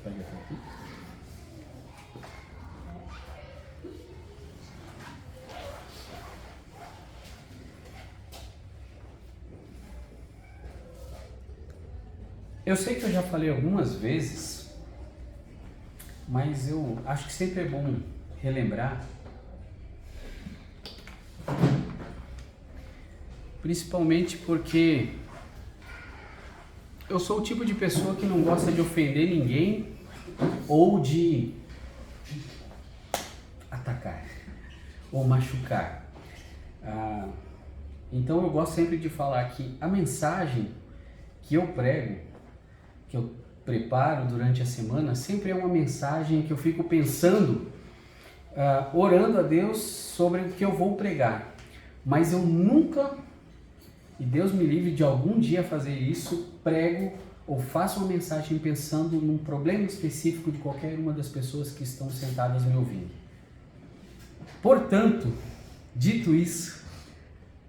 Pega essa aqui. Eu sei que eu já falei algumas vezes, mas eu acho que sempre é bom relembrar, principalmente porque eu sou o tipo de pessoa que não gosta de ofender ninguém ou de atacar ou machucar. Então eu gosto sempre de falar que a mensagem que eu prego, que eu preparo durante a semana, sempre é uma mensagem que eu fico pensando, orando a Deus sobre o que eu vou pregar. Mas eu nunca, e Deus me livre de algum dia fazer isso, prego ou faço uma mensagem pensando num problema específico de qualquer uma das pessoas que estão sentadas me ouvindo. Portanto, dito isso,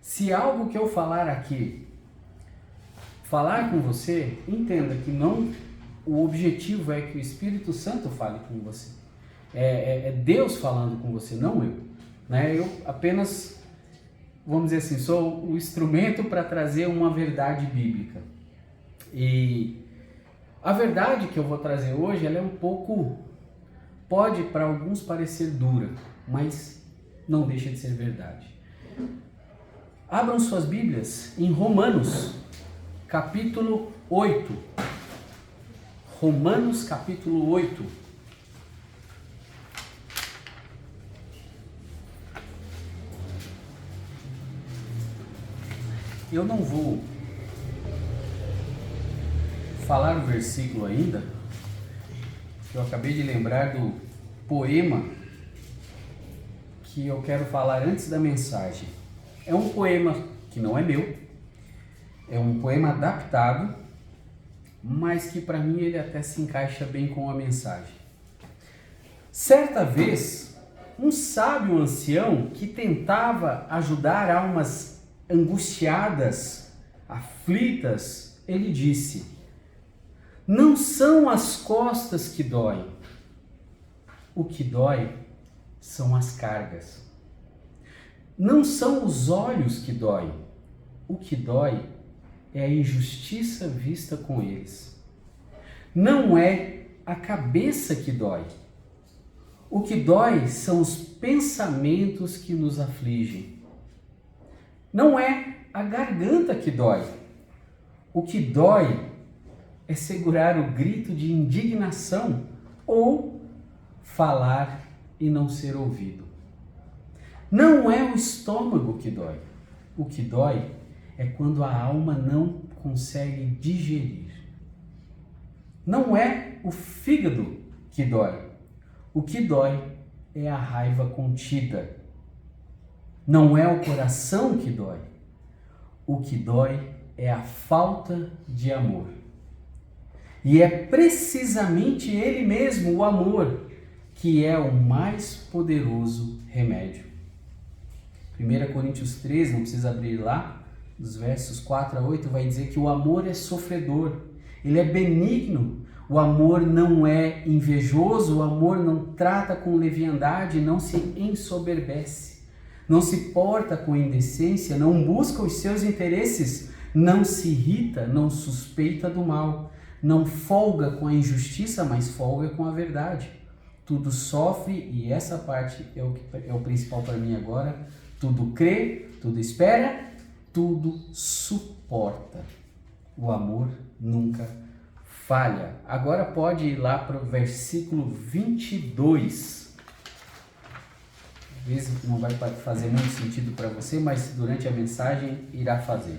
se algo que eu falar aqui falar com você, entenda que não, o objetivo é que o Espírito Santo fale com você. É Deus falando com você, não eu. Né? Eu apenas, vamos dizer assim, sou o instrumento para trazer uma verdade bíblica. E a verdade que eu vou trazer hoje, ela é um pouco, pode para alguns parecer dura, mas não deixa de ser verdade. Abram suas Bíblias em Romanos, capítulo 8. Romanos, capítulo 8. Eu não vou falar o versículo ainda, eu acabei de lembrar do poema que eu quero falar antes da mensagem. É um poema que não é meu, é um poema adaptado, mas que para mim ele até se encaixa bem com a mensagem. Certa vez, um sábio ancião que tentava ajudar almas angustiadas, aflitas, ele disse: não são as costas que doem, o que dói são as cargas. Não são os olhos que doem, o que dói é a injustiça vista com eles. Não é a cabeça que dói. O que dói são os pensamentos que nos afligem. Não é a garganta que dói. O que dói é segurar o grito de indignação ou falar e não ser ouvido. Não é o estômago que dói. O que dói é quando a alma não consegue digerir. Não é o fígado que dói. O que dói é a raiva contida. Não é o coração que dói. O que dói é a falta de amor. E é precisamente ele mesmo, o amor, que é o mais poderoso remédio. 1 Coríntios 13, não precisa abrir lá, dos versos 4 a 8, vai dizer que o amor é sofredor, ele é benigno, o amor não é invejoso, o amor não trata com leviandade, não se ensoberbece, não se porta com indecência, não busca os seus interesses, não se irrita, não suspeita do mal, não folga com a injustiça, mas folga com a verdade. Tudo sofre, e essa parte é o principal para mim agora, tudo crê, tudo espera, tudo suporta. O amor nunca falha. Agora pode ir lá para o versículo 22. Às vezes não vai fazer muito sentido para você, mas durante a mensagem irá fazer.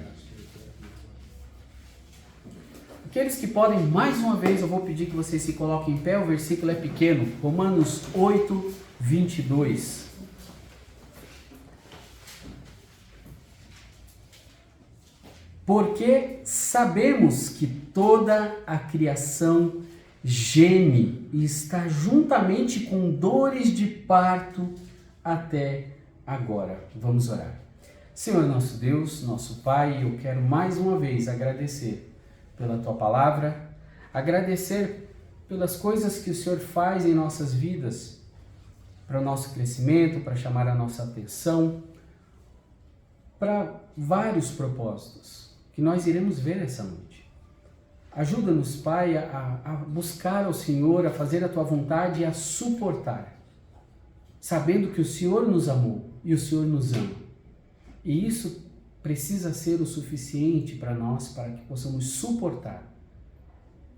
Aqueles que podem, mais uma vez, eu vou pedir que vocês se coloquem em pé, o versículo é pequeno, Romanos 8, 22. Porque sabemos que toda a criação geme e está juntamente com dores de parto até agora. Vamos orar. Senhor nosso Deus, nosso Pai, eu quero mais uma vez agradecer pela Tua palavra, agradecer pelas coisas que o Senhor faz em nossas vidas, para o nosso crescimento, para chamar a nossa atenção, para vários propósitos que nós iremos ver essa noite. Ajuda-nos, Pai, a buscar ao Senhor, a fazer a Tua vontade e a suportar, sabendo que o Senhor nos amou e o Senhor nos ama. E isso precisa ser o suficiente para nós, para que possamos suportar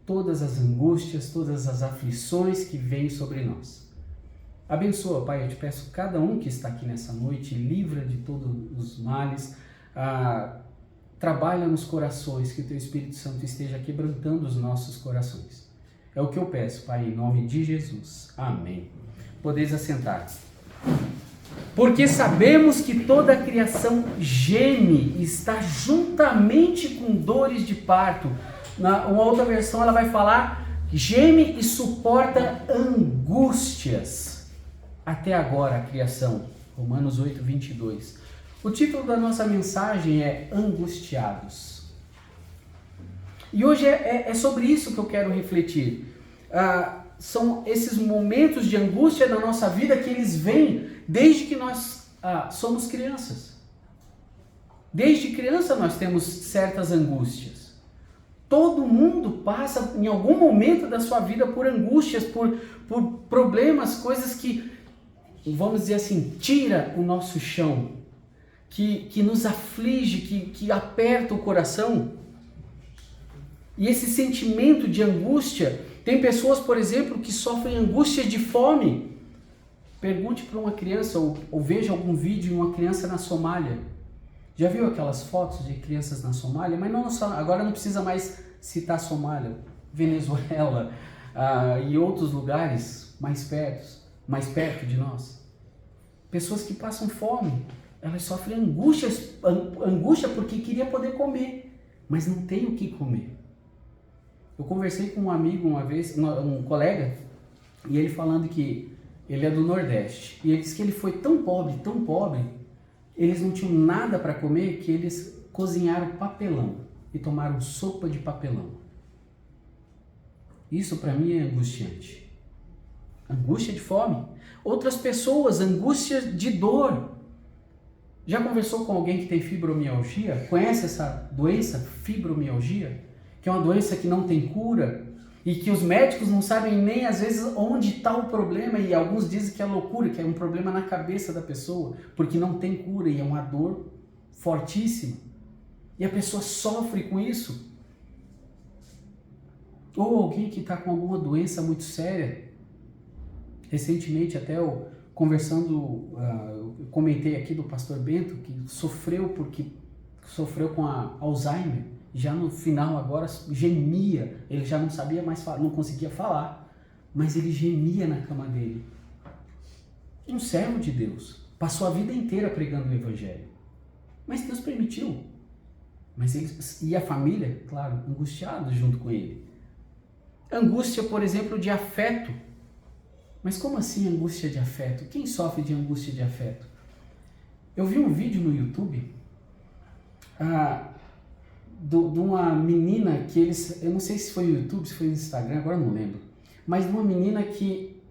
todas as angústias, todas as aflições que vêm sobre nós. Abençoa, Pai, eu te peço cada um que está aqui nessa noite, livra de todos os males, trabalha nos corações, que o Teu Espírito Santo esteja quebrantando os nossos corações. É o que eu peço, Pai, em nome de Jesus. Amém. Podeis assentar. Porque sabemos que toda a criação geme e está juntamente com dores de parto. Uma outra versão ela vai falar geme e suporta angústias até agora a criação. Romanos 8, 22. O título da nossa mensagem é Angustiados. E hoje é sobre isso que eu quero refletir. São esses momentos de angústia na nossa vida que eles vêm desde que nós somos crianças. Desde criança nós temos certas angústias. Todo mundo passa em algum momento da sua vida por angústias, por problemas, coisas que, vamos dizer assim, tira o nosso chão, que nos aflige, que aperta o coração. E esse sentimento de angústia, tem pessoas, por exemplo, que sofrem angústia de fome. Pergunte para uma criança ou veja algum vídeo de uma criança na Somália. Já viu aquelas fotos de crianças na Somália? Mas não só, agora não precisa mais citar Somália, Venezuela e outros lugares mais perto de nós. Pessoas que passam fome, elas sofrem angústia porque queria poder comer, mas não tem o que comer. Eu conversei com um amigo uma vez, um colega, e ele falando que ele é do Nordeste. E ele disse que ele foi tão pobre, eles não tinham nada para comer, que eles cozinharam papelão e tomaram sopa de papelão. Isso para mim é angustiante. Angústia de fome. Outras pessoas, angústia de dor. Já conversou com alguém que tem fibromialgia? Conhece essa doença, fibromialgia? Que é uma doença que não tem cura e que os médicos não sabem nem às vezes onde está o problema, e alguns dizem que é loucura, que é um problema na cabeça da pessoa, porque não tem cura e é uma dor fortíssima. E a pessoa sofre com isso. Ou alguém que está com alguma doença muito séria. Recentemente até eu conversando, eu comentei aqui do pastor Bento, que sofreu com a Alzheimer. Já no final agora gemia, ele já não sabia mais falar, não conseguia falar, mas ele gemia na cama dele. Um servo de Deus, passou a vida inteira pregando o Evangelho, mas Deus permitiu. Mas ele, e a família, claro, angustiados junto com ele. Angústia, por exemplo, de afeto. Mas como assim angústia de afeto? Quem sofre de angústia de afeto? Eu vi um vídeo no YouTube, de uma menina que eu não sei se foi no YouTube, se foi no Instagram, agora não lembro, mas de uma menina que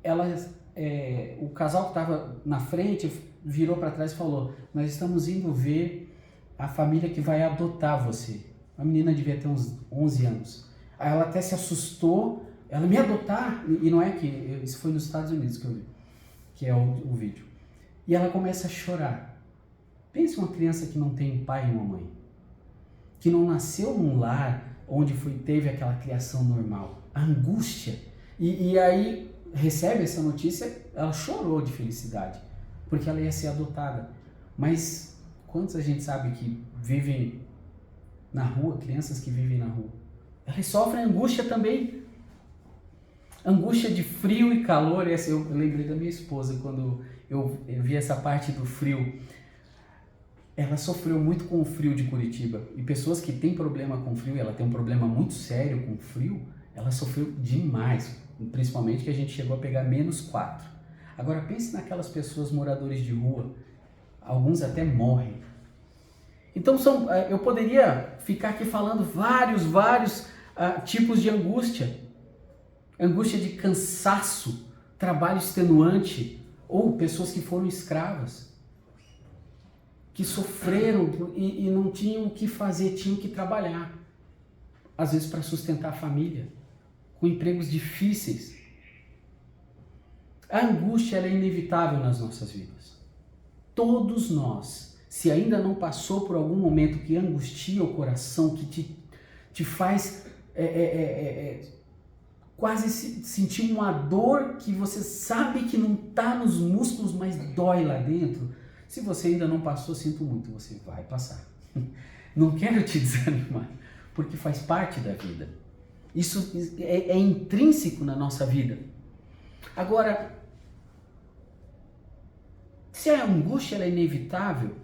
o casal que estava na frente virou para trás e falou: nós estamos indo ver a família que vai adotar você. A menina devia ter uns 11 anos. Aí ela até se assustou, ela me adotar, e não é que, isso foi nos Estados Unidos que eu vi, que é o vídeo. E ela começa a chorar. Pense uma criança que não tem um pai e uma mãe, que não nasceu num lar onde teve aquela criação normal, a angústia. E aí recebe essa notícia, ela chorou de felicidade, porque ela ia ser adotada. Mas quantos a gente sabe que vivem na rua, crianças que vivem na rua? Elas sofrem angústia também. Angústia de frio e calor. Eu lembrei da minha esposa quando eu vi essa parte do frio. Ela sofreu muito com o frio de Curitiba. E pessoas que têm problema com frio, ela tem um problema muito sério com frio, ela sofreu demais. Principalmente que a gente chegou a pegar -4. Agora pense naquelas pessoas moradores de rua. Alguns até morrem. Então eu poderia ficar aqui falando vários tipos de angústia. angústia de cansaço, trabalho extenuante, ou pessoas que foram escravas, que sofreram e não tinham o que fazer, tinham que trabalhar, às vezes para sustentar a família, com empregos difíceis. A angústia ela é inevitável nas nossas vidas. Todos nós, se ainda não passou por algum momento que angustia o coração, que te faz quase sentir uma dor que você sabe que não está nos músculos, mas dói lá dentro. Se você ainda não passou, sinto muito, você vai passar. Não quero te desanimar, porque faz parte da vida. Isso é intrínseco na nossa vida. Agora, se a angústia ela é inevitável,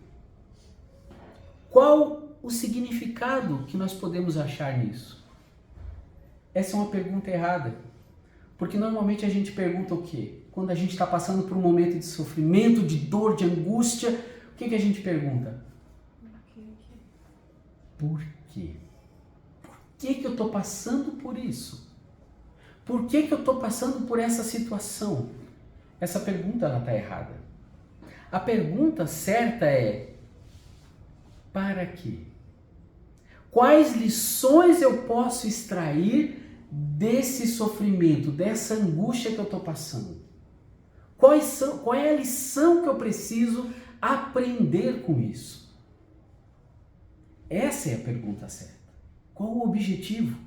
qual o significado que nós podemos achar nisso? Essa é uma pergunta errada, porque normalmente a gente pergunta o quê? Quando a gente está passando por um momento de sofrimento, de dor, de angústia, o que a gente pergunta? Por quê? Por que eu estou passando por isso? Por que eu estou passando por essa situação? Essa pergunta está errada. A pergunta certa é: para quê? Quais lições eu posso extrair desse sofrimento, dessa angústia que eu estou passando? Qual é a lição que eu preciso aprender com isso? Essa é a pergunta certa. Qual o objetivo?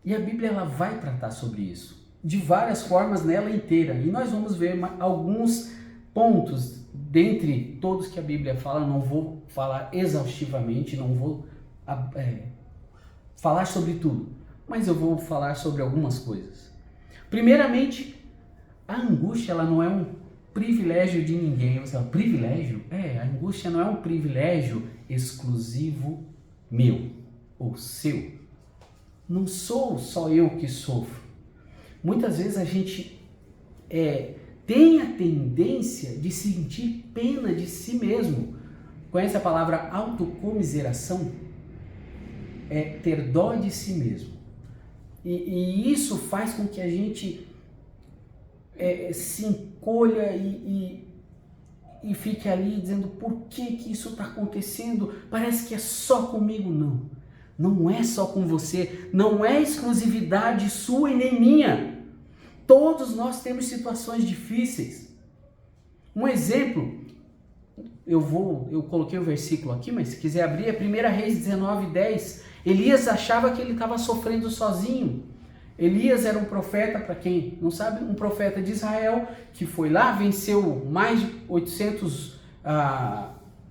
E a Bíblia ela vai tratar sobre isso, de várias formas nela inteira. E nós vamos ver alguns pontos, dentre todos que a Bíblia fala. Não vou falar exaustivamente, não vou falar sobre tudo, mas eu vou falar sobre algumas coisas. Primeiramente, a angústia ela não é um privilégio de ninguém. Você fala, privilégio? A angústia não é um privilégio exclusivo meu ou seu. Não sou só eu que sofro. Muitas vezes a gente tem a tendência de sentir pena de si mesmo. Conhece a palavra autocomiseração? É ter dó de si mesmo. E isso faz com que a gente se encolha e fique ali dizendo: por que isso está acontecendo? Parece que é só comigo. Não. Não é só com você. Não é exclusividade sua e nem minha. Todos nós temos situações difíceis. Um exemplo, eu coloquei o versículo aqui, mas se quiser abrir, é 1 Reis 19:10. Elias achava que ele estava sofrendo sozinho. Elias era um profeta, para quem não sabe, um profeta de Israel, que foi lá, venceu mais de 800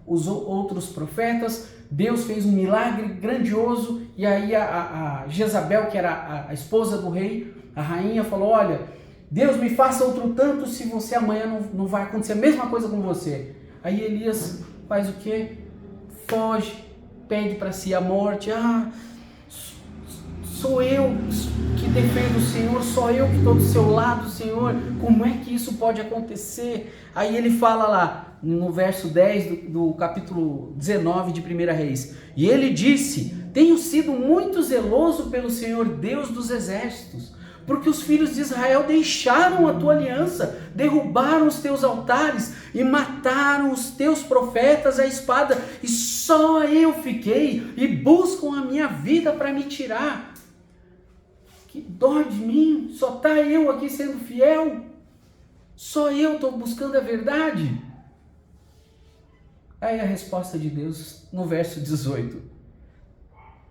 os outros profetas. Deus fez um milagre grandioso, e aí a Jezabel, que era a esposa do rei, a rainha, falou: olha, Deus me faça outro tanto se você amanhã não vai acontecer a mesma coisa com você. Aí Elias faz o quê? Foge, pede para si a morte. Sou eu que defendo o Senhor, sou eu que estou do seu lado, Senhor, como é que isso pode acontecer? Aí ele fala lá, no verso 10 do capítulo 19 de 1 Reis, e ele disse: tenho sido muito zeloso pelo Senhor Deus dos exércitos, porque os filhos de Israel deixaram a tua aliança, derrubaram os teus altares e mataram os teus profetas à espada, e só eu fiquei e buscam a minha vida para me tirar. Que dó de mim, só está eu aqui sendo fiel, só eu estou buscando a verdade. Aí a resposta de Deus no verso 18: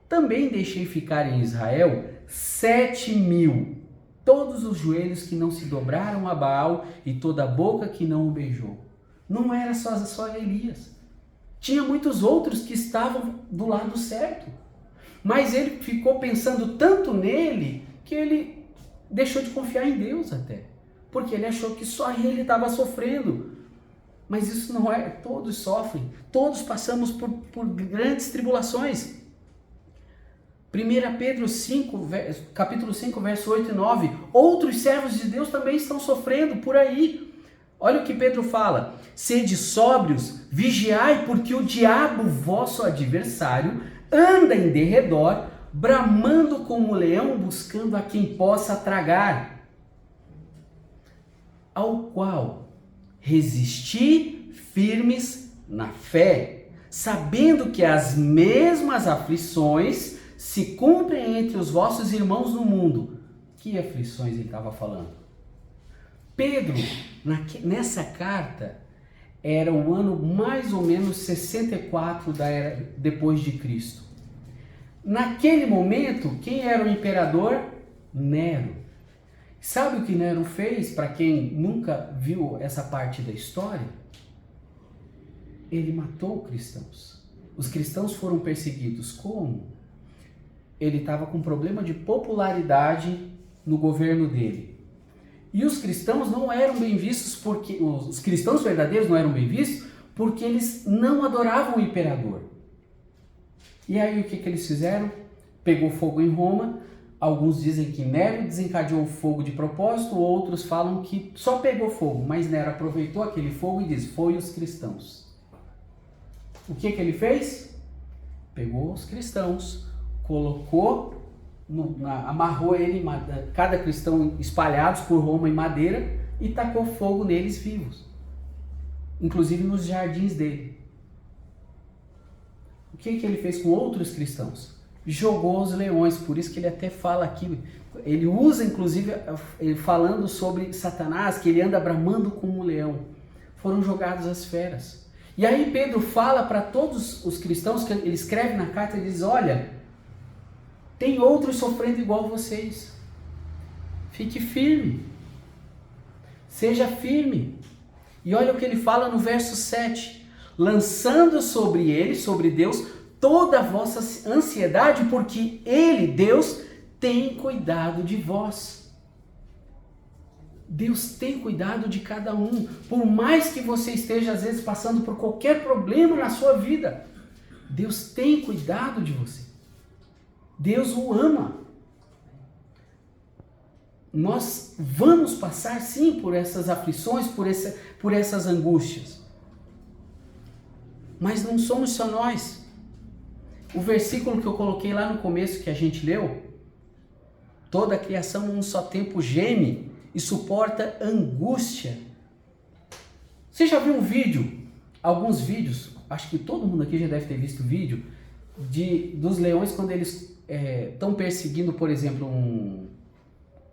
também deixei ficar em Israel 7.000, todos os joelhos que não se dobraram a Baal e toda a boca que não o beijou. Não era só Elias, tinha muitos outros que estavam do lado certo, mas ele ficou pensando tanto nele que ele deixou de confiar em Deus até, porque ele achou que só ele estava sofrendo. Mas isso não é, todos sofrem, todos passamos por grandes tribulações. 1 Pedro 5, capítulo 5, verso 8 e 9, outros servos de Deus também estão sofrendo por aí. Olha o que Pedro fala: sede sóbrios, vigiai, porque o diabo, vosso adversário, anda em derredor, bramando como leão, buscando a quem possa tragar, ao qual resisti firmes na fé, sabendo que as mesmas aflições se cumprem entre os vossos irmãos no mundo. Que aflições ele estava falando? Pedro, nessa carta, era o ano mais ou menos 64 da era depois de Cristo. Naquele momento, quem era o imperador? Nero. Sabe o que Nero fez? Para quem nunca viu essa parte da história, ele matou cristãos. Os cristãos foram perseguidos. Como? Ele estava com problema de popularidade no governo dele. E os cristãos não eram bem vistos porque os cristãos verdadeiros não eram bem vistos porque eles não adoravam o imperador. E aí o que eles fizeram? Pegou fogo em Roma. Alguns dizem que Nero desencadeou o fogo de propósito, outros falam que só pegou fogo, mas Nero aproveitou aquele fogo e diz: foi os cristãos. O que ele fez? Pegou os cristãos, colocou, amarrou ele, cada cristão espalhados por Roma em madeira, e tacou fogo neles vivos, inclusive nos jardins dele. O que ele fez com outros cristãos? Jogou aos leões, por isso que ele até fala aqui, ele usa inclusive falando sobre Satanás, que ele anda bramando como um leão. Foram jogados às feras. E aí Pedro fala para todos os cristãos, que ele escreve na carta, ele diz: olha, tem outros sofrendo igual vocês. Fique firme. Seja firme. E olha o que ele fala no verso 7. Lançando sobre ele, sobre Deus, toda a vossa ansiedade, porque ele, Deus, tem cuidado de vós. Deus tem cuidado de cada um. Por mais que você esteja, às vezes, passando por qualquer problema na sua vida, Deus tem cuidado de você. Deus o ama. Nós vamos passar, sim, por essas aflições, por essas angústias. Mas não somos só nós. O versículo que eu coloquei lá no começo, que a gente leu: toda a criação num só tempo geme e suporta angústia. Você já viu um vídeo, alguns vídeos, acho que todo mundo aqui já deve ter visto vídeo, dos leões quando eles estão perseguindo, por exemplo,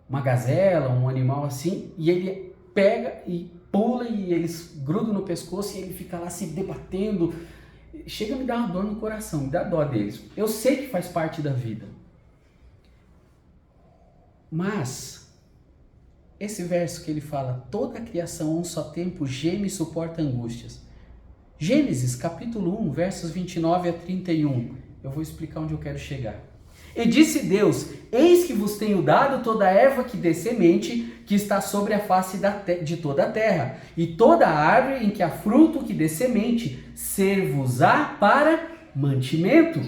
uma gazela, um animal assim, e ele pega e pula e eles grudam no pescoço e ele fica lá se debatendo. Chega a me dar uma dor no coração, me dá dó deles. Eu sei que faz parte da vida. Mas, esse verso que ele fala, toda a criação a um só tempo geme e suporta angústias. Gênesis capítulo 1, versos 29 a 31. Eu vou explicar onde eu quero chegar. E disse Deus: eis que vos tenho dado toda a erva que dê semente, que está sobre a face de toda a terra, e toda a árvore em que há fruto que dê semente, ser-vos-á para mantimento.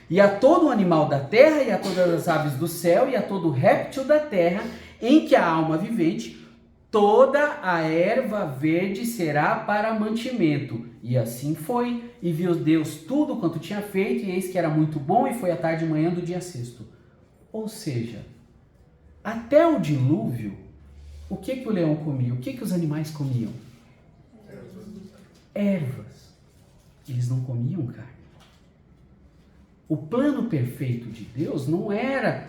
E a todo animal da terra, e a todas as aves do céu, e a todo réptil da terra, em que há alma vivente, toda a erva verde será para mantimento. E assim foi, e viu Deus tudo quanto tinha feito, e eis que era muito bom, e foi a tarde e manhã do dia sexto. Ou seja, até o dilúvio, o que o leão comia? O que os animais comiam? Ervas. Eles não comiam carne. O plano perfeito de Deus não era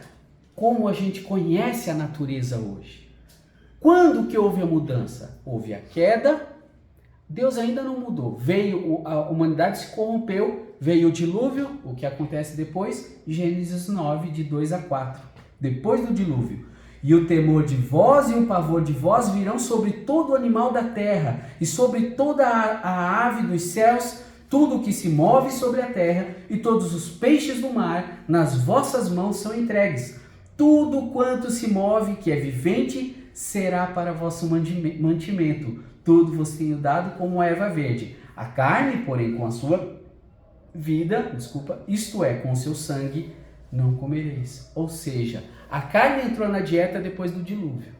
como a gente conhece a natureza hoje. Quando que houve a mudança? Houve a queda. Deus ainda não mudou. A humanidade se corrompeu, veio o dilúvio, o que acontece depois? Gênesis 9, de 2 a 4. Depois do dilúvio. E o temor de vós e o pavor de vós virão sobre todo animal da terra, e sobre toda a ave dos céus, tudo o que se move sobre a terra, e todos os peixes do mar, nas vossas mãos são entregues. Tudo quanto se move, que é vivente, será para vosso mantimento. Tudo vos tenho dado como erva verde. A carne, porém, com a sua vida, isto é, com o seu sangue, não comereis. Ou seja, a carne entrou na dieta depois do dilúvio.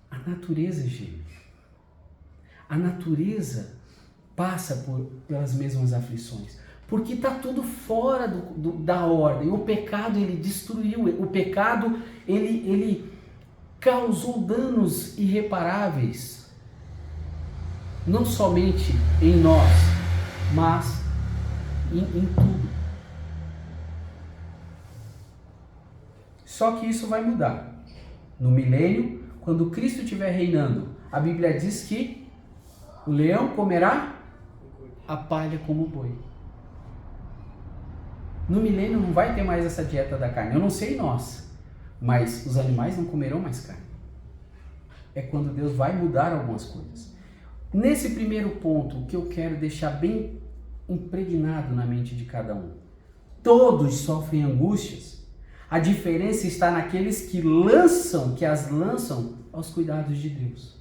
A natureza geme. A natureza passa pelas mesmas aflições. Porque está tudo fora da ordem. O pecado, ele destruiu. O pecado, ele causou danos irreparáveis. Não somente em nós, mas em tudo. Só que isso vai mudar. No milênio, quando Cristo estiver reinando, a Bíblia diz que o leão comerá a palha como boi. No milênio não vai ter mais essa dieta da carne. Eu não sei nós, mas os animais não comerão mais carne. É quando Deus vai mudar algumas coisas. Nesse primeiro ponto, o que eu quero deixar bem impregnado na mente de cada um. Todos sofrem angústias. A diferença está naqueles que as lançam aos cuidados de Deus.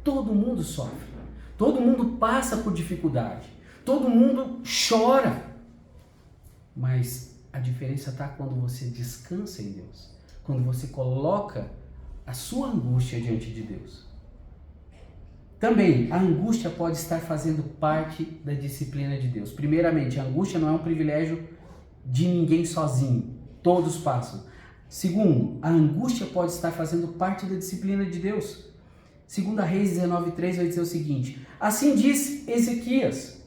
Todo mundo sofre. Todo mundo passa por dificuldade. Todo mundo chora. Mas a diferença está quando você descansa em Deus. Quando você coloca a sua angústia diante de Deus. Também, a angústia pode estar fazendo parte da disciplina de Deus. Primeiramente, a angústia não é um privilégio de ninguém sozinho. Todos passam. Segundo, a angústia pode estar fazendo parte da disciplina de Deus. 2 Reis 19:3 vai dizer o seguinte: assim diz Ezequias: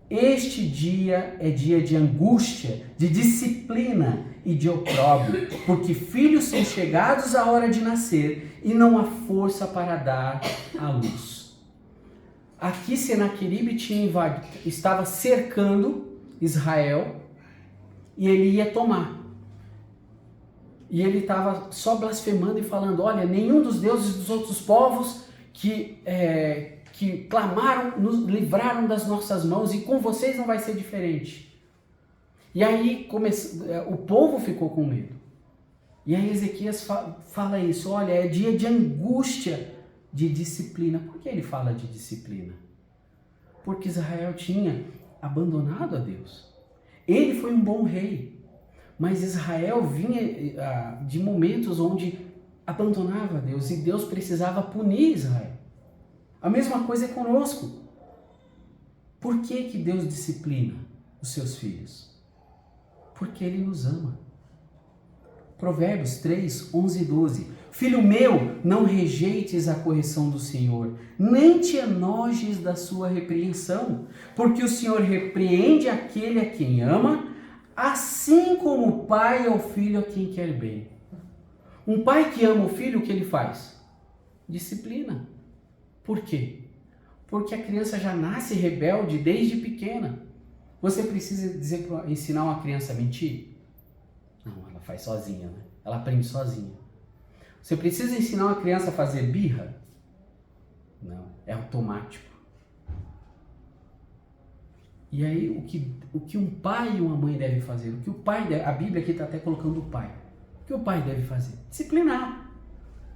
este dia é dia de angústia, de disciplina e de opróbrio, porque filhos são chegados à hora de nascer e não há força para dar à luz. Aqui Senaqueribe estava cercando Israel e ele ia tomar. E ele estava só blasfemando e falando: olha, nenhum dos deuses dos outros povos que clamaram, nos livraram das nossas mãos, e com vocês não vai ser diferente. E aí o povo ficou com medo. E aí Ezequias fala isso: olha, é dia de angústia, de disciplina. Por que ele fala de disciplina? Porque Israel tinha abandonado a Deus. Ele foi um bom rei. Mas Israel vinha de momentos onde abandonava Deus e Deus precisava punir Israel. A mesma coisa é conosco. Por que Deus disciplina os seus filhos? Porque Ele nos ama. Provérbios 3, 11 e 12. Filho meu, não rejeites a correção do Senhor, nem te enojes da sua repreensão, porque o Senhor repreende aquele a quem ama, assim como o pai ao filho a quem quer bem. Um pai que ama o filho, o que ele faz? Disciplina. Por quê? Porque a criança já nasce rebelde desde pequena. Você precisa ensinar uma criança a mentir? Não, ela faz sozinha, né? Ela aprende sozinha. Você precisa ensinar uma criança a fazer birra? Não, é automático. E aí, o que um pai e uma mãe devem fazer? O que o pai deve, a Bíblia aqui está até colocando o pai. O que o pai deve fazer? Disciplinar.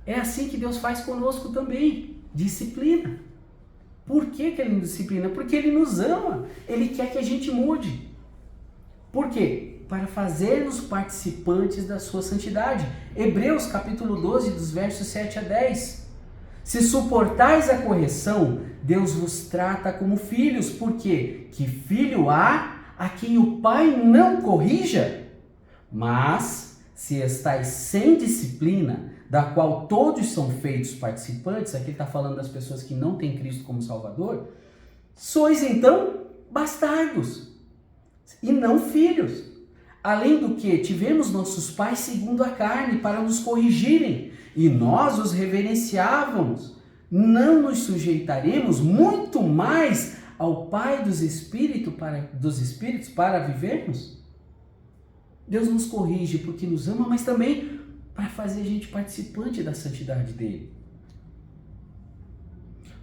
É assim que Deus faz conosco também. Disciplina. Por que Ele nos disciplina? Porque Ele nos ama. Ele quer que a gente mude. Por quê? Para fazermos participantes da sua santidade. Hebreus capítulo 12, dos versos 7 a 10. Se suportais a correção, Deus vos trata como filhos, porque que filho há a quem o pai não corrija? Mas, se estáis sem disciplina, da qual todos são feitos participantes, aqui ele está falando das pessoas que não têm Cristo como Salvador, sois então bastardos, e não filhos. Além do que, tivemos nossos pais segundo a carne para nos corrigirem, e nós os reverenciávamos. Não nos sujeitaremos muito mais ao Pai dos Espíritos para vivermos? Deus nos corrige porque nos ama, mas também para fazer a gente participante da santidade dele.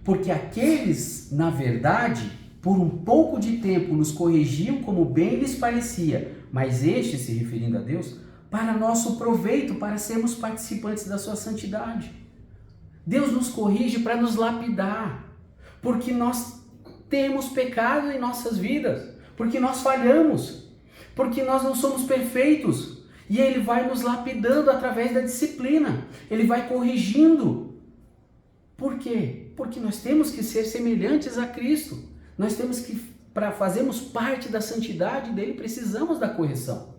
Porque aqueles, na verdade, por um pouco de tempo nos corrigiam como bem lhes parecia, mas estes, se referindo a Deus, para nosso proveito, para sermos participantes da sua santidade. Deus nos corrige para nos lapidar, porque nós temos pecado em nossas vidas, porque nós falhamos, porque nós não somos perfeitos, e Ele vai nos lapidando através da disciplina, Ele vai corrigindo. Por quê? Porque nós temos que ser semelhantes a Cristo, nós temos que para fazermos parte da santidade dele, precisamos da correção.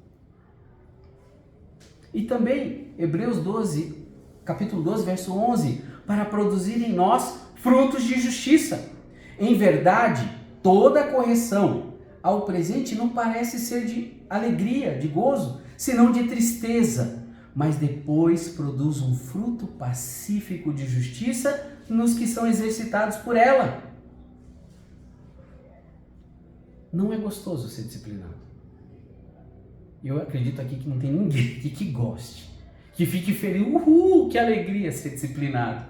E também, Hebreus 12, capítulo 12, verso 11, para produzir em nós frutos de justiça. Em verdade, toda correção ao presente não parece ser de alegria, de gozo, senão de tristeza, mas depois produz um fruto pacífico de justiça nos que são exercitados por ela. Não é gostoso ser disciplinado. Eu acredito aqui que não tem ninguém aqui que goste, que fique feliz, que alegria ser disciplinado.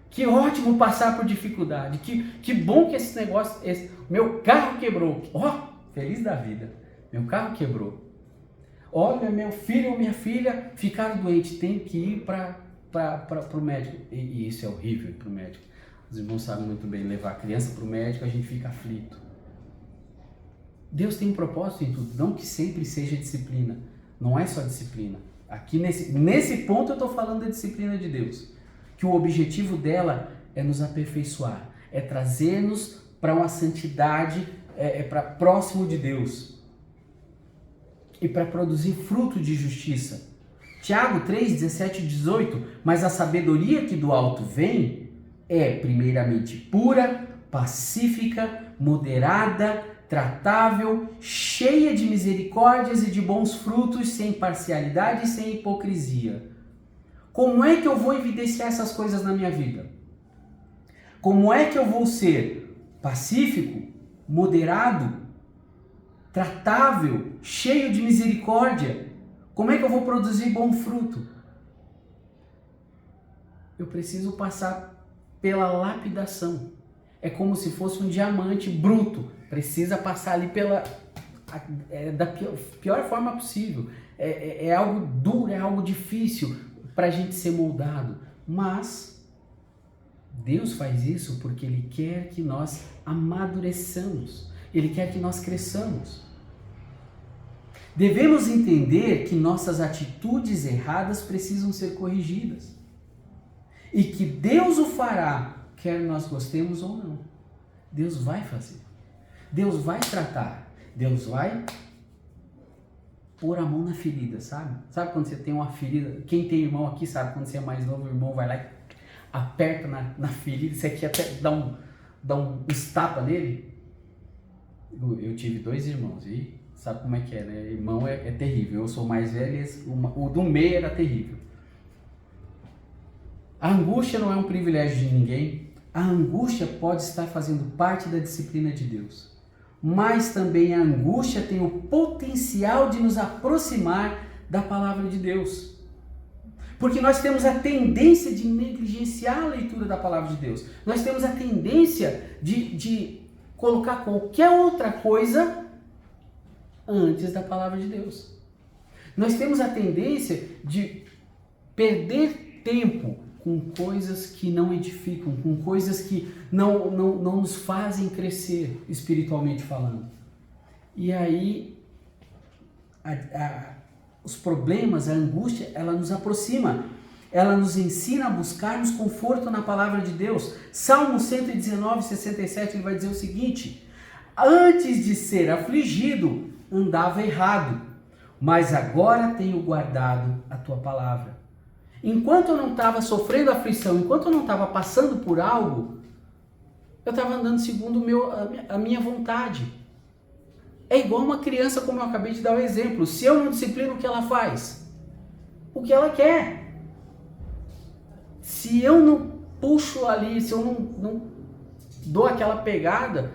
Que ótimo passar por dificuldade, que bom que esse negócio, meu carro quebrou, feliz da vida, meu carro quebrou. Olha, meu filho ou minha filha ficaram doentes, tem que ir para o médico. E isso é horrível para o médico. Os irmãos sabem muito bem, levar a criança para o médico, a gente fica aflito. Deus tem um propósito em tudo, não que sempre seja disciplina, não é só disciplina. Aqui nesse ponto eu estou falando da disciplina de Deus, que o objetivo dela é nos aperfeiçoar, é trazer-nos para uma santidade, para próximo de Deus e para produzir fruto de justiça. Tiago 3, 17 e 18, mas a sabedoria que do alto vem é primeiramente pura, pacífica, moderada, tratável, cheia de misericórdias e de bons frutos, sem parcialidade e sem hipocrisia. Como é que eu vou evidenciar essas coisas na minha vida? Como é que eu vou ser pacífico, moderado, tratável, cheio de misericórdia? Como é que eu vou produzir bom fruto? Eu preciso passar pela lapidação. É como se fosse um diamante bruto. Precisa passar ali da pior forma possível. É algo duro, é algo difícil para a gente ser moldado. Mas Deus faz isso porque Ele quer que nós amadureçamos. Ele quer que nós cresçamos. Devemos entender que nossas atitudes erradas precisam ser corrigidas. E que Deus o fará, quer nós gostemos ou não. Deus vai fazer. Deus vai tratar. Deus vai pôr a mão na ferida, sabe? Sabe quando você tem uma ferida? Quem tem irmão aqui sabe, quando você é mais novo, o irmão vai lá e aperta na ferida, você quer até dar um estapa nele. Eu tive 2 irmãos e sabe como é que é, né? Irmão é terrível. Eu sou mais velho e o do meio era terrível. A angústia não é um privilégio de ninguém. A angústia pode estar fazendo parte da disciplina de Deus. Mas também a angústia tem o potencial de nos aproximar da palavra de Deus. Porque nós temos a tendência de negligenciar a leitura da palavra de Deus. Nós temos a tendência de colocar qualquer outra coisa antes da palavra de Deus. Nós temos a tendência de perder tempo com coisas que não edificam, com coisas que não nos fazem crescer espiritualmente falando. E aí os problemas, a angústia, ela nos aproxima, ela nos ensina a buscarmos conforto na palavra de Deus. Salmo 119, 67, ele vai dizer o seguinte: antes de ser afligido, andava errado, mas agora tenho guardado a tua palavra. Enquanto eu não estava sofrendo aflição, enquanto eu não estava passando por algo, eu estava andando segundo a minha vontade. É igual uma criança, como eu acabei de dar o exemplo. Se eu não disciplino, o que ela faz? O que ela quer. Se eu não puxo ali, se eu não dou aquela pegada,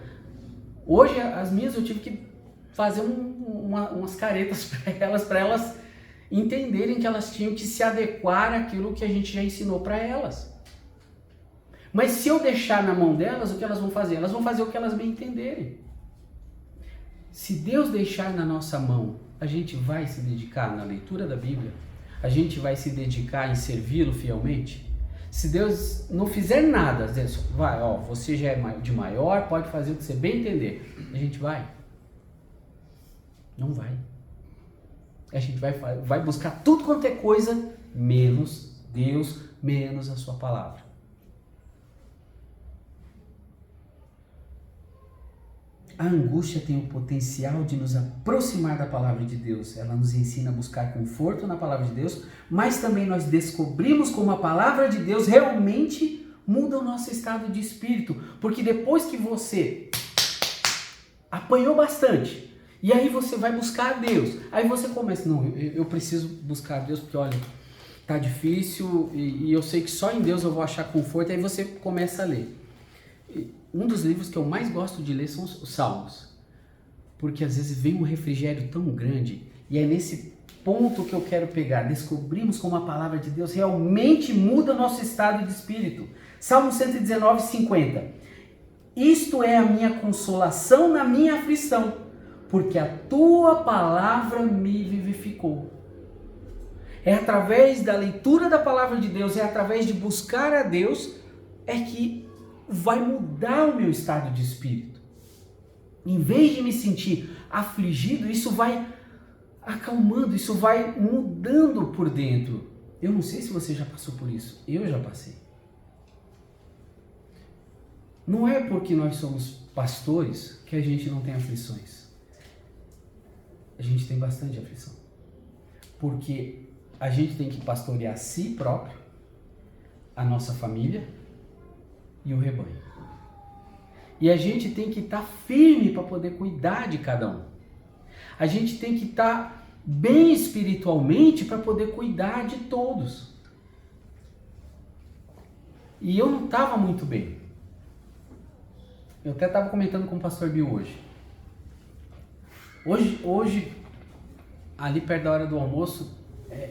hoje as minhas eu tive que fazer umas caretas para elas entenderem que elas tinham que se adequar àquilo que a gente já ensinou para elas. Mas se eu deixar na mão delas, o que elas vão fazer? Elas vão fazer o que elas bem entenderem. Se Deus deixar na nossa mão, a gente vai se dedicar na leitura da Bíblia? A gente vai se dedicar em servi-lo fielmente? Se Deus não fizer nada, vai, você já é de maior, pode fazer o que você bem entender. A gente vai? Não vai. A gente vai buscar tudo quanto é coisa, menos Deus, menos a sua palavra. A angústia tem o potencial de nos aproximar da palavra de Deus. Ela nos ensina a buscar conforto na palavra de Deus, mas também nós descobrimos como a palavra de Deus realmente muda o nosso estado de espírito. Porque depois que você apanhou bastante, e aí você vai buscar a Deus, aí você começa, não, eu preciso buscar a Deus porque olha, tá difícil e eu sei que só em Deus eu vou achar conforto, aí você começa a ler. Um dos livros que eu mais gosto de ler são os Salmos, porque às vezes vem um refrigério tão grande, e é nesse ponto que eu quero pegar. Descobrimos como a palavra de Deus realmente muda o nosso estado de espírito. Salmo 119, 50. Isto é a minha consolação na minha aflição, porque a tua palavra me vivificou. É através da leitura da palavra de Deus, é através de buscar a Deus, é que vai mudar o meu estado de espírito. Em vez de me sentir afligido, isso vai acalmando, isso vai mudando por dentro. Eu não sei se você já passou por isso, eu já passei. Não é porque nós somos pastores que a gente não tem aflições. A gente tem bastante aflição. Porque a gente tem que pastorear a si próprio, a nossa família e o rebanho. E a gente tem que estar firme para poder cuidar de cada um. A gente tem que estar bem espiritualmente para poder cuidar de todos. E eu não estava muito bem. Eu até estava comentando com o pastor Bill hoje. Hoje, ali perto da hora do almoço,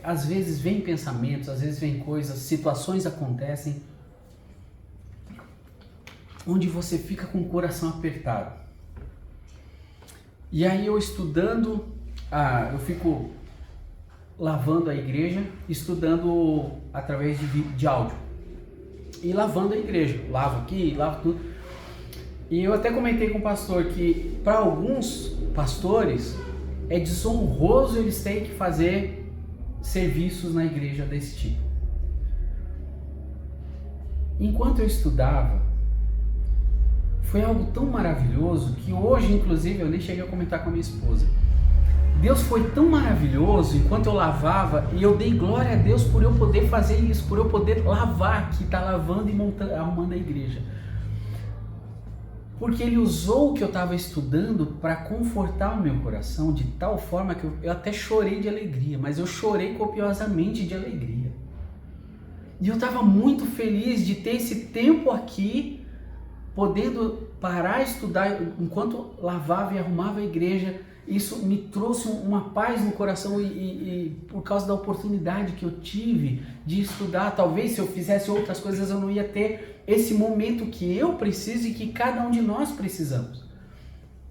às vezes vem pensamentos, às vezes vem coisas, situações acontecem, onde você fica com o coração apertado. E aí eu estudando, eu fico lavando a igreja, estudando através de áudio. E lavando a igreja, lavo aqui, lavo tudo. E eu até comentei com o pastor que para alguns pastores é desonroso eles terem que fazer serviços na igreja desse tipo. Enquanto eu estudava, foi algo tão maravilhoso que hoje, inclusive, eu nem cheguei a comentar com a minha esposa. Deus foi tão maravilhoso enquanto eu lavava, e eu dei glória a Deus por eu poder fazer isso, por eu poder lavar aqui, tá lavando e arrumando a igreja. Porque Ele usou o que eu estava estudando para confortar o meu coração de tal forma que eu até chorei de alegria, mas eu chorei copiosamente de alegria. E eu estava muito feliz de ter esse tempo aqui, podendo parar e estudar enquanto lavava e arrumava a igreja. Isso me trouxe uma paz no coração e por causa da oportunidade que eu tive de estudar. Talvez se eu fizesse outras coisas eu não ia ter esse momento que eu preciso e que cada um de nós precisamos.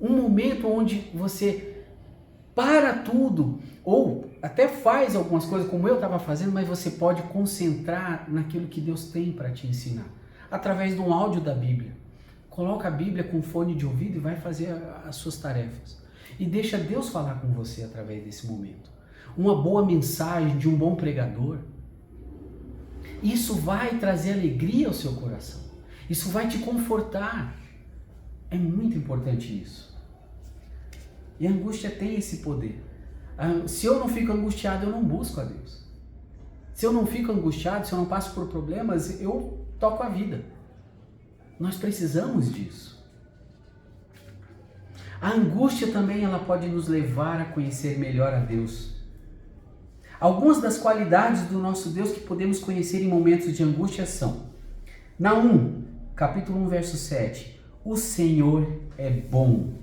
Um momento onde você para tudo, ou até faz algumas coisas como eu estava fazendo, mas você pode concentrar naquilo que Deus tem para te ensinar. Através de um áudio da Bíblia. Coloca a Bíblia com fone de ouvido e vai fazer as suas tarefas. E deixa Deus falar com você através desse momento. Uma boa mensagem de um bom pregador. Isso vai trazer alegria ao seu coração. Isso vai te confortar. É muito importante isso. E a angústia tem esse poder. Se eu não fico angustiado, eu não busco a Deus. Se eu não fico angustiado, se eu não passo por problemas, eu toco a vida. Nós precisamos disso. A angústia também ela pode nos levar a conhecer melhor a Deus. Algumas das qualidades do nosso Deus que podemos conhecer em momentos de angústia são: Naum, capítulo 1, verso 7. O Senhor é bom.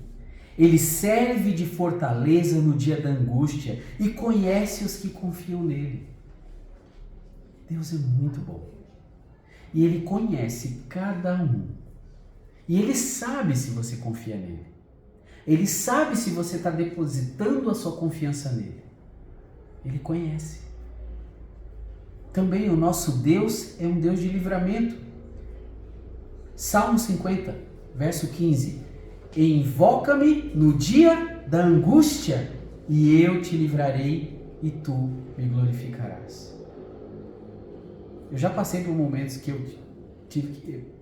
Ele serve de fortaleza no dia da angústia e conhece os que confiam nele. Deus é muito bom. E Ele conhece cada um. E Ele sabe se você confia nele. Ele sabe se você está depositando a sua confiança nele. Ele conhece. Também o nosso Deus é um Deus de livramento. Salmo 50, verso 15. Invoca-me no dia da angústia e eu te livrarei e tu me glorificarás. Eu já passei por momentos que eu tive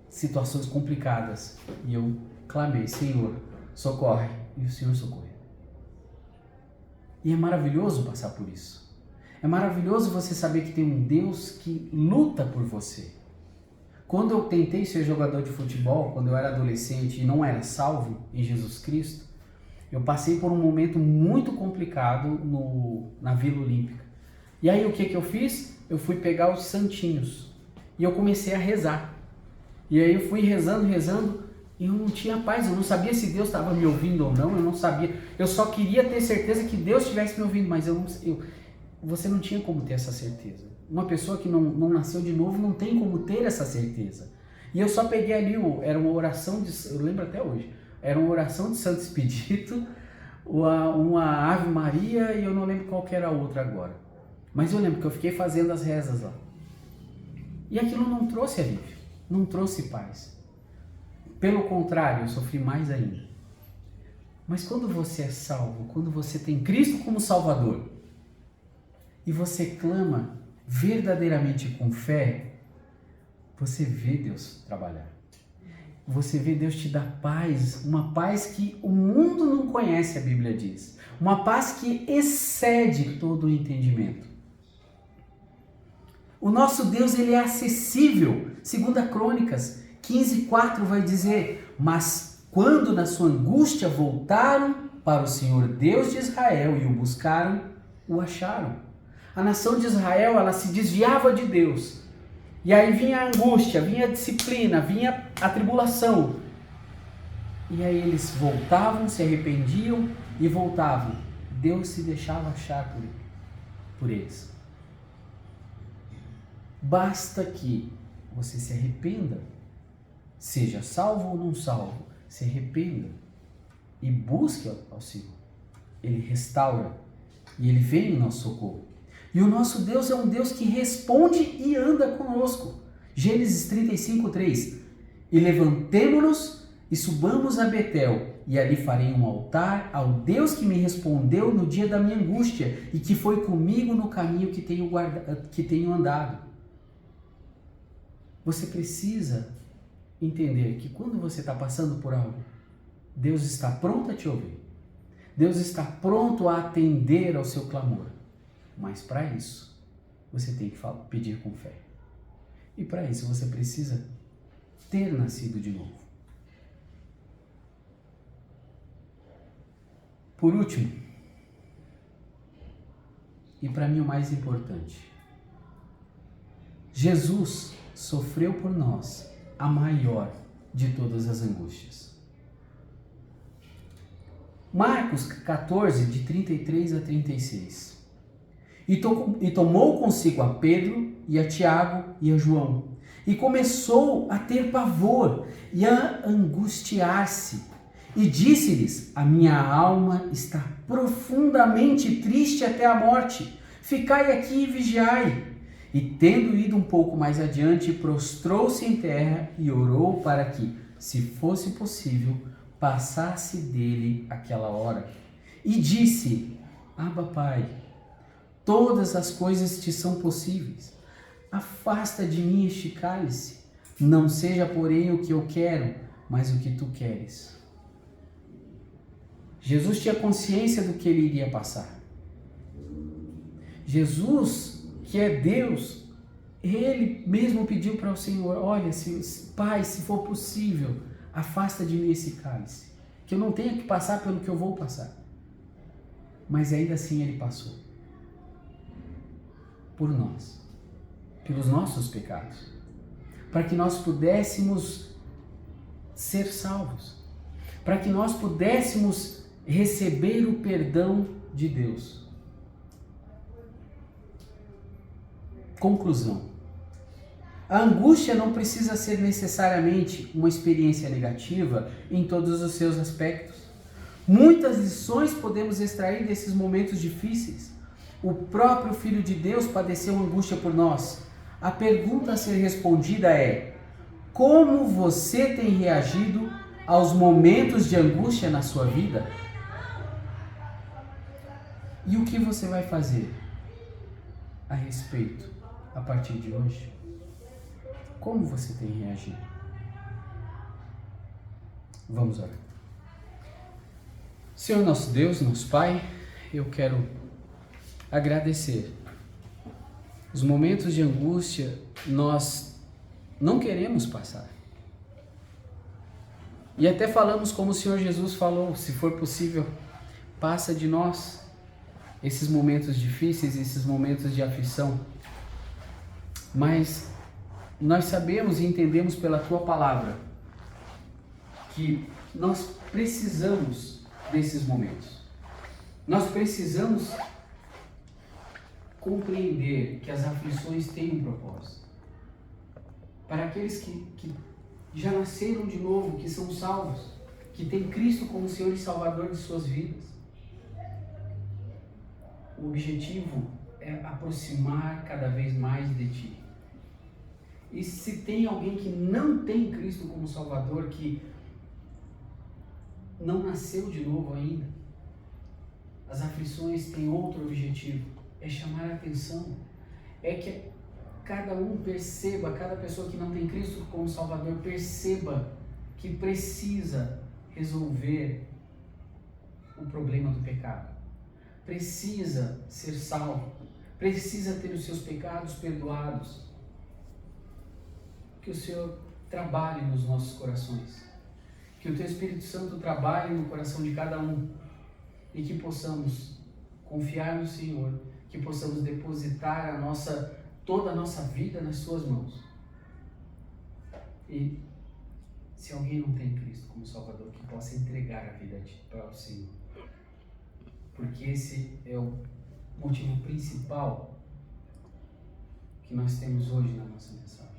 situações complicadas e eu clamei, Senhor, socorre, e o Senhor socorreu. E é maravilhoso passar por isso. É maravilhoso você saber que tem um Deus que luta por você. Quando eu tentei ser jogador de futebol, quando eu era adolescente e não era salvo em Jesus Cristo, eu passei por um momento muito complicado na Vila Olímpica. E aí o que eu fiz? Eu fui pegar os santinhos e eu comecei a rezar. E aí eu fui rezando e eu não tinha paz, eu não sabia se Deus estava me ouvindo ou não, eu não sabia. Eu só queria ter certeza que Deus estivesse me ouvindo, mas você não tinha como ter essa certeza. Uma pessoa que não nasceu de novo não tem como ter essa certeza. E eu só peguei ali, era uma oração, eu lembro até hoje, era uma oração de Santo Expedito, uma Ave Maria e eu não lembro qual que era a outra agora. Mas eu lembro que eu fiquei fazendo as rezas lá. E aquilo não trouxe alívio, não trouxe paz. Pelo contrário, eu sofri mais ainda. Mas quando você é salvo, quando você tem Cristo como Salvador, e você clama verdadeiramente com fé, você vê Deus trabalhar. Você vê Deus te dar paz, uma paz que o mundo não conhece, a Bíblia diz. Uma paz que excede todo o entendimento. O nosso Deus, ele é acessível. 2 Crônicas 15:4 vai dizer: mas quando na sua angústia voltaram para o Senhor Deus de Israel e o buscaram, o acharam. A nação de Israel, ela se desviava de Deus. E aí vinha a angústia, vinha a disciplina, vinha a tribulação. E aí eles voltavam, se arrependiam e voltavam. Deus se deixava achar por eles. Basta que você se arrependa, seja salvo ou não salvo, se arrependa e busque ao Senhor. Ele restaura e Ele vem em nosso socorro. E o nosso Deus é um Deus que responde e anda conosco. Gênesis 35:3. E levantemo-nos e subamos a Betel, e ali farei um altar ao Deus que me respondeu no dia da minha angústia e que foi comigo no caminho que tenho andado. Você precisa entender que quando você está passando por algo, Deus está pronto a te ouvir. Deus está pronto a atender ao seu clamor. Mas para isso, você tem que pedir com fé. E para isso você precisa ter nascido de novo. Por último, e para mim o mais importante, Jesus sofreu por nós a maior de todas as angústias. Marcos 14, de 33 a 36. E tomou consigo a Pedro e a Tiago e a João, e começou a ter pavor e a angustiar-se, e disse-lhes: a minha alma está profundamente triste até a morte, ficai aqui e vigiai. E tendo ido um pouco mais adiante, prostrou-se em terra e orou para que, se fosse possível, passasse dele aquela hora. E disse: Abba, Pai, todas as coisas te são possíveis. Afasta de mim este cálice. Não seja, porém, o que eu quero, mas o que tu queres. Jesus tinha consciência do que ele iria passar. Jesus, que é Deus, ele mesmo pediu para o Senhor: olha, Pai, se for possível, afasta de mim esse cálice, que eu não tenha que passar pelo que eu vou passar. Mas ainda assim ele passou. Por nós, pelos nossos pecados, para que nós pudéssemos ser salvos, para que nós pudéssemos receber o perdão de Deus. Conclusão: a angústia não precisa ser necessariamente uma experiência negativa em todos os seus aspectos. Muitas lições podemos extrair desses momentos difíceis. O próprio Filho de Deus padeceu angústia por nós. A pergunta a ser respondida é: como você tem reagido aos momentos de angústia na sua vida? E o que você vai fazer a respeito a partir de hoje? Como você tem reagido? Vamos orar. Senhor nosso Deus, nosso Pai, eu quero agradecer. Os momentos de angústia nós não queremos passar. E até falamos como o Senhor Jesus falou, se for possível, passa de nós esses momentos difíceis, esses momentos de aflição. Mas nós sabemos e entendemos pela Tua Palavra que nós precisamos desses momentos. Nós precisamos compreender que as aflições têm um propósito. Para aqueles que já nasceram de novo, que são salvos, que têm Cristo como Senhor e Salvador de suas vidas. O objetivo é aproximar cada vez mais de Ti. E se tem alguém que não tem Cristo como Salvador, que não nasceu de novo ainda, as aflições têm outro objetivo, é chamar a atenção, é que cada um perceba, cada pessoa que não tem Cristo como Salvador, perceba que precisa resolver o problema do pecado, precisa ser salvo, precisa ter os seus pecados perdoados. Que o Senhor trabalhe nos nossos corações, que o Teu Espírito Santo trabalhe no coração de cada um e que possamos confiar no Senhor, que possamos depositar toda a nossa vida nas Suas mãos. E se alguém não tem Cristo como Salvador, que possa entregar a vida para o Senhor, porque esse é o motivo principal que nós temos hoje na nossa mensagem.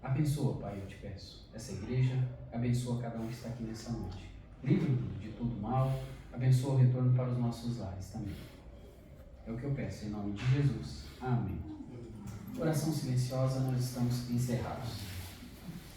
Abençoa, Pai, eu te peço, essa igreja, abençoa cada um que está aqui nessa noite. Livre de todo mal, abençoa o retorno para os nossos lares também. É o que eu peço, em nome de Jesus. Amém. Oração silenciosa, nós estamos encerrados.